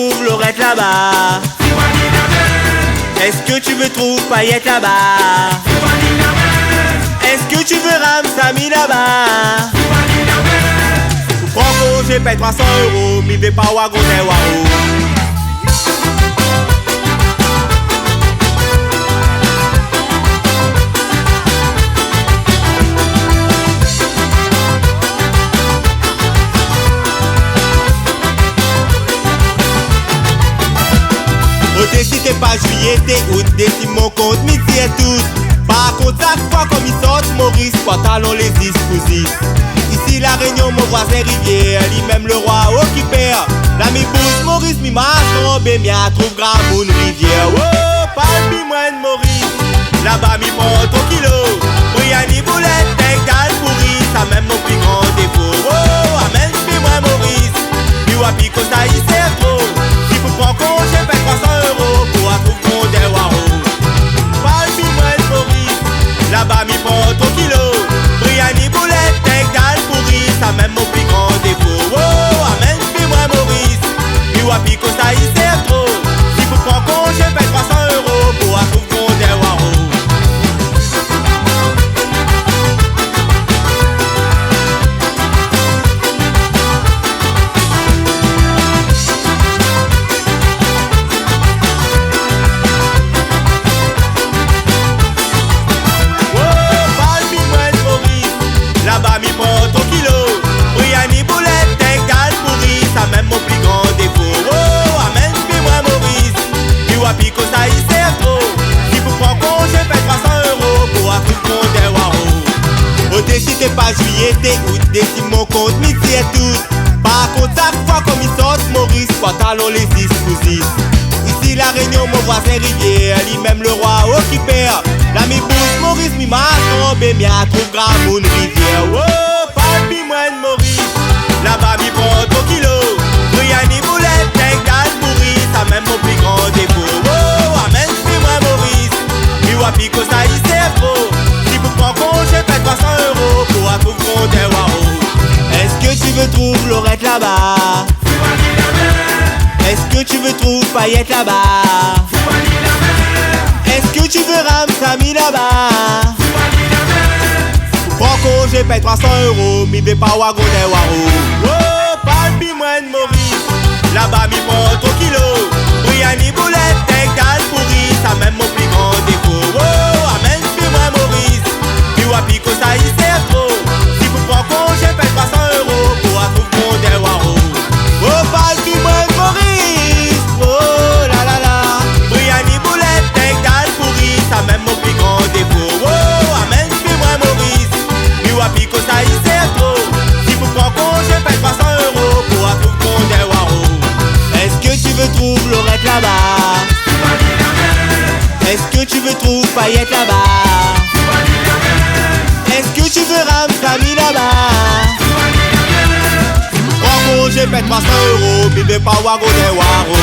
trouver Laurette là-bas? Est-ce que tu veux trouver Paillette là-bas? Est-ce que tu veux Ramsamy là-bas? Franco, j'ai payé 300 €, mi vais pas wagon des waro. Si t'es pas juillet, t'es août, décime mon compte, midi et tout. Par contre, chaque fois comme ils sortent, Maurice, pantalon les 10 pour 10. Ici la Réunion, mon voisin Rivière, lui-même le roi au qui perd. L'ami Bouche, Maurice, mi maçon, ben mia trouve Gramoun Rivière. Oh, parle mi moins de Maurice, là-bas mi prend ton kilo. Briani boulette, t'es cal pourri, ça même mon plus grand défaut. Oh, amène mi moins Maurice, mi wapi ko ça y c'est trop. Si vous prenez compte, j'ai payé 300 € pour un trouve mon des waro. Parle mi moins de Maurice, là-bas mi prend ton kilo. Briani boulette, t'es cal pourri, ça même mon plus grand défaut. Oh, amène mi moins Maurice, mi wapi ko ça y c'est trop. Si vous prenez compte, j'ai payé 300 € pour un trouve mon des waro. Là-bas mi prend ton kilo. Briani boulette, t'es gal pourri, ça même mon plus grand défaut. Oh, amène mi moi Maurice, mi wapi ko ça y c'est trop. Si vous prenez compte, j'ai payé 300 € pour un truc mon des waro. Au défi t'es pas juillet, t'es août, décime mon compte, midi et tout. Par contre, chaque fois comme ils sortent, Maurice, pantalon les 10 pour 10. Ici la Réunion, mon voisin Rivière, lui-même le roi au qui perd. L'ami Bouche, Maurice, mi maçon, ben mia trouve Gramoun Rivière. Oh, parle mi moins de Maurice, là-bas mi prend ton kilo. Briani boulette, t'es gal pourri, ça même mon plus grand défaut. Oh, amène mi moins Maurice, mi wapi ko ça y c'est trop. Si vous prenez compte, j'ai payé 300 € pour un trouve mon des waro. Est-ce que tu veux trouver Laurette là-bas? Est-ce que tu veux trouver Paillette là-bas? Est-ce que tu veux Ramsamy là-bas? Franco, j'ai payé 300 €, mi vais pas wagon des waro. Oh, parle mi moins de Maurice, là-bas mi prend ton kilo. Briani boulette, t'es gal pourri, ça même mon plus grand défaut. Oh, amène mi moins Maurice, mi wapi ko ça y c'est trop. Si vous prenez compte, j'ai payé 300 € pour un trouve mon des waro. Oh, parle mi moins de Maurice, oh la la la. Briani boulette, t'es gal pourri, ça même mon plus grand défaut. Oh, amène mi moins Maurice, mi wapi ko ça y c'est trop. Si vous prenez compte, j'ai payé 300 € pour un trouve mon des waro. Est-ce que tu veux trouver Laurette là-bas? Est-ce que tu veux trouver Paillette là-bas? Est-ce que tu veux Ramsamy là-bas? Franco, j'ai payé 300 €, mi vais pas wagon des waro.